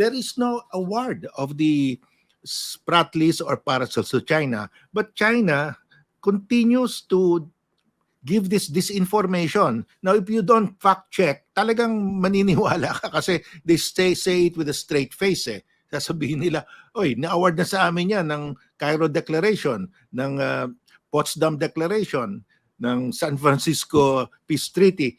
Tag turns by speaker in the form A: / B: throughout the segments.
A: there is no award of the Spratlys or Paracels to China, but China continues to give this disinformation. Now, if you don't fact check, talagang maniniwala ka kasi they say it with a straight face. Sasabihin nila, oy, na-award na sa amin yan ng Cairo Declaration, ng Potsdam Declaration, ng San Francisco Peace Treaty.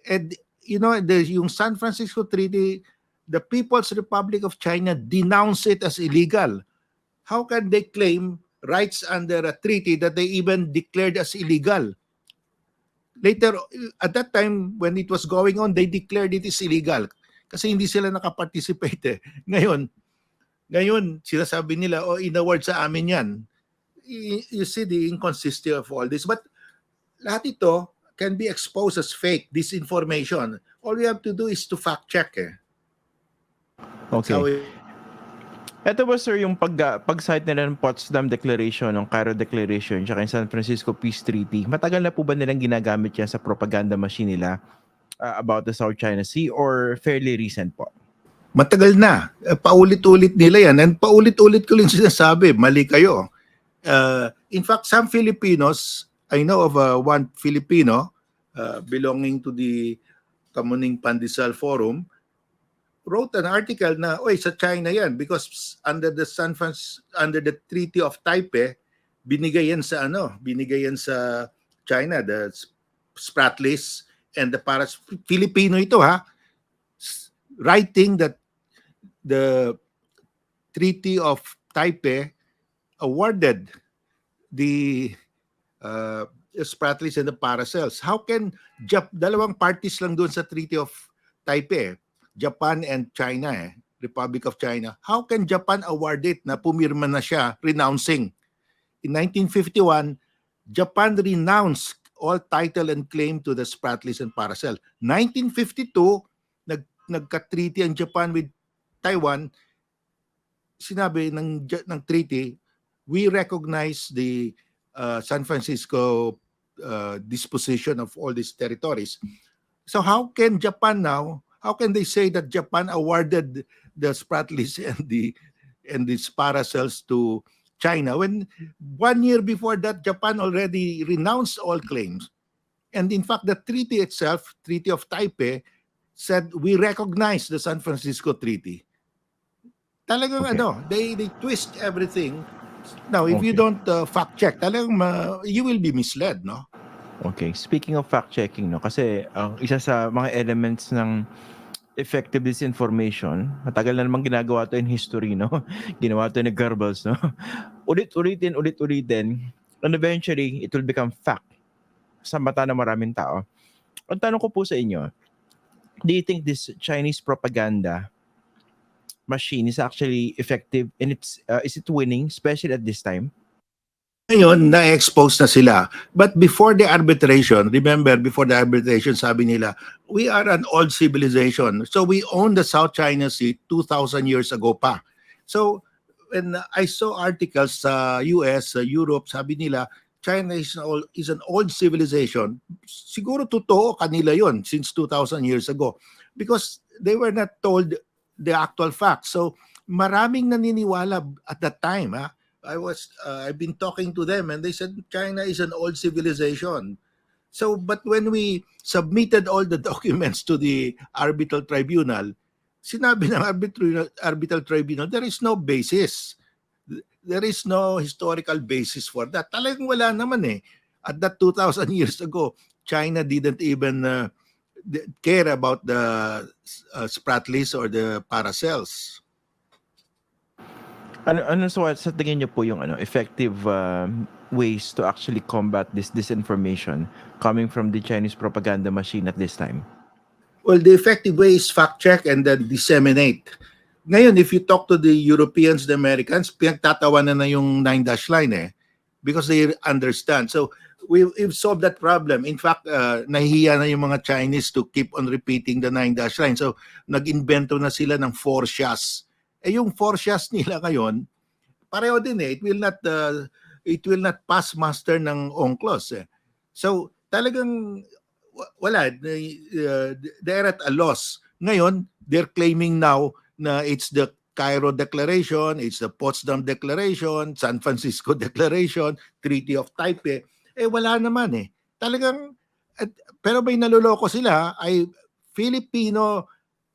A: And yung San Francisco Treaty, the People's Republic of China denounced it as illegal. How can they claim rights under a treaty that they even declared as illegal? Later, at that time, when it was going on, they declared it is illegal kasi hindi sila nakaparticipate. Ngayon, sinasabi nila, inaward sa amin yan. You see the inconsistency of all this. But lahat ito can be exposed as fake, disinformation. All we have to do is to fact check.
B: Okay. Ito ba, sir, yung pag-cite nila ng Potsdam Declaration, ng Cairo Declaration, tsaka yung San Francisco Peace Treaty, matagal na po ba nilang ginagamit yan sa propaganda machine nila about the South China Sea or fairly recent po?
A: Matagal na. Paulit-ulit nila yan. And paulit-ulit ko lang sinasabi, mali kayo. In fact, some Filipinos, I know of one Filipino belonging to the Kamuning Pandesal Forum, wrote an article na, sa China yan because under the Treaty of Taipei, binigay yan sa China, the Spratlys and the Filipino ito writing that the Treaty of Taipei awarded the Spratlys and the Paracels. How can dalawang parties lang doon sa Treaty of Taipei, Japan and China, Republic of China. How can Japan award it na pumirma na siya renouncing? In 1951, Japan renounced all title and claim to the Spratlys and Paracel. 1952, nagka-treaty ang Japan with Taiwan. Sinabi ng treaty, we recognize the San Francisco disposition of all these territories. So how can Japan now, how can they say that Japan awarded the Spratlys and the Paracels to China when 1 year before that Japan already renounced all claims? And in fact, the treaty itself, Treaty of Taipei, said we recognize the San Francisco Treaty. Talagang they twist everything. Now, if you don't fact check, talagang you will be misled, no?
B: Okay, speaking of fact checking, no, kasi ang isa sa mga elements ng effective disinformation, matagal na namang ginagawa to in history, no? Ginawa to ni Goebbels, no? Ulit-ulitin, and eventually it will become fact sa mata ng maraming tao. Ang tanong ko po sa inyo, do you think this Chinese propaganda machine is actually effective and is it winning, especially at this time?
A: Ngayon, na-expose na sila. But before the arbitration, remember, before the arbitration, sabi nila, we are an old civilization. So we own the South China Sea 2,000 years ago pa. So when I saw articles sa US, sa Europe, sabi nila, China is an old civilization. Siguro totoo kanila yon since 2,000 years ago. Because they were not told the actual facts. So maraming naniniwala at that time, I've been talking to them and they said China is an old civilization. So, but when we submitted all the documents to the arbitral tribunal, sinabi ng arbitral tribunal, there is no basis. There is no historical basis for that. Talagang wala naman At that 2,000 years ago, China didn't even care about the Spratlys or the Paracels.
B: Ano sa tingin niyo po yung effective ways to actually combat this disinformation coming from the Chinese propaganda machine at this time?
A: Well, the effective way is fact check and then disseminate. Ngayon, if you talk to the Europeans, the Americans, pinagtatawanan na yung 9-dash line because they understand. So we've solved that problem. In fact, nahihiya na yung mga Chinese to keep on repeating the 9-dash line. So nag-invento na sila ng 4 shas. Yung 4 shas nila ngayon, pareho din it will not pass muster ng UNCLOS. So talagang wala, they're at a loss. Ngayon, they're claiming now na it's the Cairo Declaration, it's the Potsdam Declaration, San Francisco Declaration, Treaty of Taipei. Wala naman eh. Talagang, pero may naloloko sila ay Filipino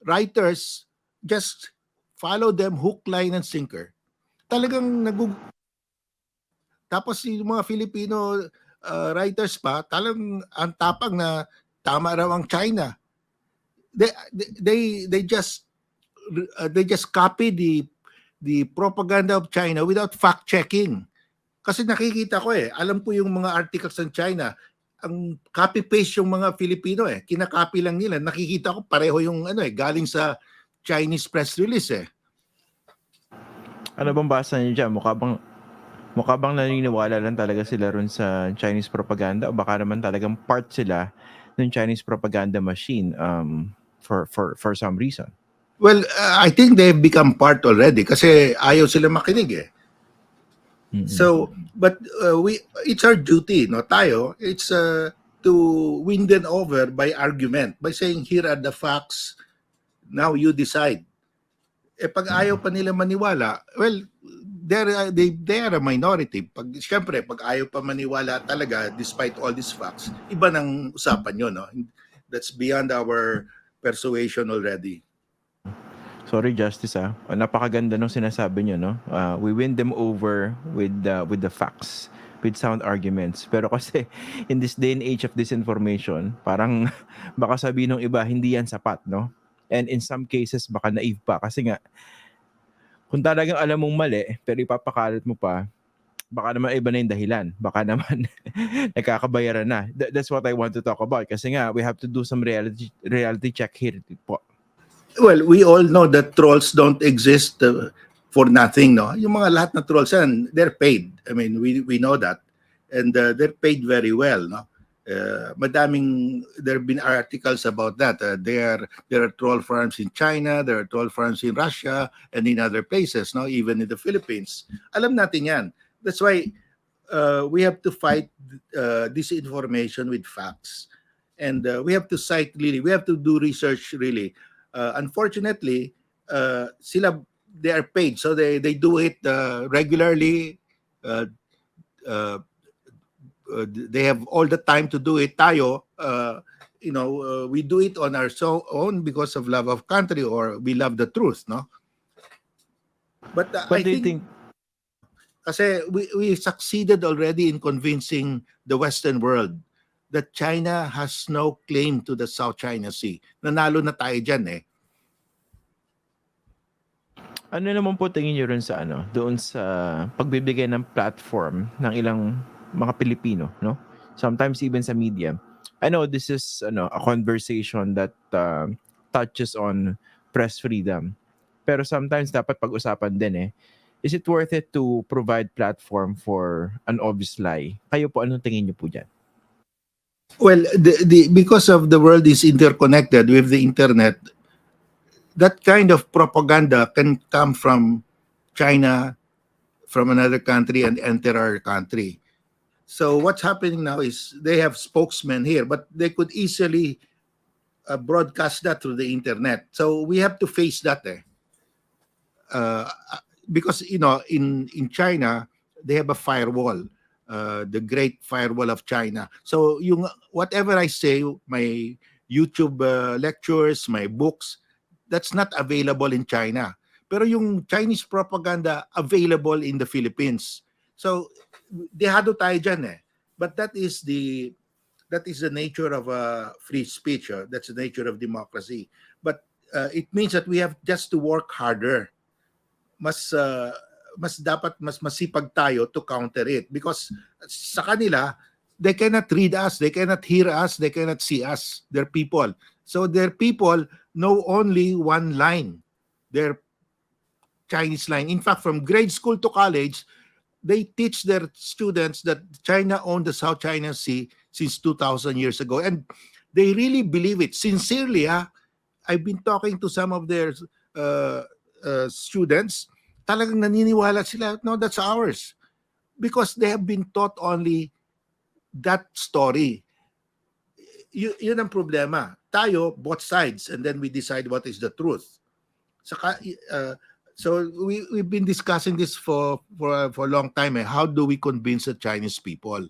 A: writers just follow them hook, line, and sinker. Talagang tapos yung mga Filipino writers pa, talagang ang tapang na tama raw ang China. They just copy the propaganda of China without fact checking. Kasi nakikita ko alam ko yung mga articles ng China, ang copy paste yung mga Filipino kinakopy lang nila. Nakikita ko pareho yung galing sa Chinese press release
B: Ano bang basa niyo diyan? Mukha bang naniniwala lang talaga sila ron sa Chinese propaganda o baka naman talagang part sila ng Chinese propaganda machine for some reason?
A: Well, I think they've become part already kasi ayaw sila makinig So, but it's our duty, no, tayo, it's to win them over by argument, by saying, here are the facts, now you decide. Pag ayaw pa nila maniwala, well, they are a minority. Siyempre, pag ayaw pa maniwala talaga, despite all these facts, iba ng usapan yun, no? That's beyond our persuasion already.
B: Sorry, Justice, napakaganda nung sinasabi niyo, no? We win them over with the facts, with sound arguments. Pero kasi in this day and age of disinformation, parang baka sabihin ng iba, hindi yan sapat, no? And in some cases, baka naive pa. Kasi nga, kung talagang alam mong mali, pero ipapakalat mo pa, baka naman iba na yung dahilan. Baka naman nagkakabayaran na. That's what I want to talk about. Kasi nga, we have to do some reality check here po.
A: Well, we all know that trolls don't exist for nothing, no? Yung mga lahat na trolls yan, they're paid. I mean, we know that. And they're paid very well, no? There have been articles about that. There are troll farms in China, there are troll farms in Russia, and in other places, no? Even in the Philippines. Alam natin yan. That's why we have to fight disinformation with facts. And we have to cite really, we have to do research really. Unfortunately, they are paid, so they do it regularly. They have all the time to do it. Tayo, we do it on our own because of love of country or we love the truth, no? But I think kasi we succeeded already in convincing the Western world that China has no claim to the South China Sea. Nanalo na tayo dyan
B: Ano naman po tingin niyo rin sa doon sa pagbibigay ng platform ng ilang mga Pilipino, no? Sometimes even sa media. I know this is a conversation that touches on press freedom. Pero sometimes dapat pag-usapan din is it worth it to provide platform for an obvious lie? Kayo po, anong tingin niyo po dyan?
A: Well, because of the world is interconnected with the internet, that kind of propaganda can come from China, from another country, and enter our country. So what's happening now is they have spokesmen here, but they could easily broadcast that through the internet. So we have to face that because in China they have a firewall, the Great Firewall of China. So whatever I say, my YouTube lectures, my books, that's not available in China. Pero yung Chinese propaganda available in the Philippines. So dehado tayo dyan But that is the nature of free speech. That's the nature of democracy. But it means that we have just to work harder. Mas masipag tayo to counter it because sa kanila they cannot read us, they cannot hear us, they cannot see us. They're people. So their people know only one line, their Chinese line. In fact, from grade school to college, they teach their students that China owned the South China Sea since 2,000 years ago. And they really believe it. Sincerely, I've been talking to some of their students. Talagang naniniwala sila, no, that's ours. Because they have been taught only that story. Yun ang problema. Tayo, both sides, and then we decide what is the truth. Saka, so we've been discussing this for a long time. How do we convince the Chinese people?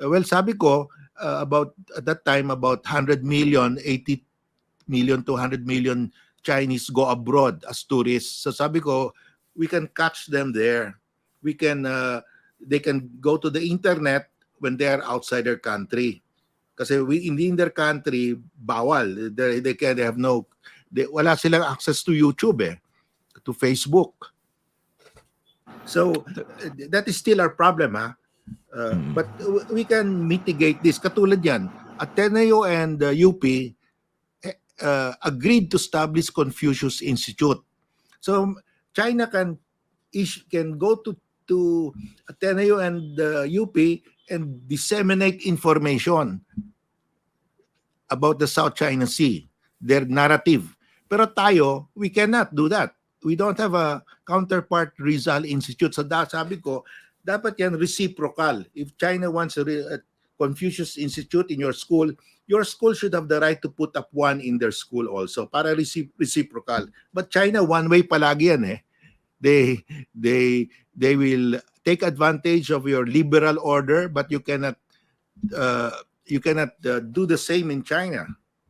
A: Well, sabi ko, about at that time, about 100 million, 80 million to 100 million Chinese go abroad as tourists. So sabi ko, we can catch them there. We can, they can go to the internet when they are outside their country. Kasi in their country, bawal. They have no, wala silang access to YouTube, to Facebook. So that is still our problem, ha? But we can mitigate this. Katulad yan, Ateneo and UP agreed to establish Confucius Institute. So China can go to Ateneo and UP and disseminate information about the South China Sea, their narrative. Pero tayo, we cannot do that. We don't have a counterpart Rizal Institute. So sabi ko, dapat yan reciprocal. If China wants a Confucius Institute in your school should have the right to put up one in their school also para reciprocal. But China, one way palagi yan eh. They will take advantage of your liberal order, but you cannot do the same in China.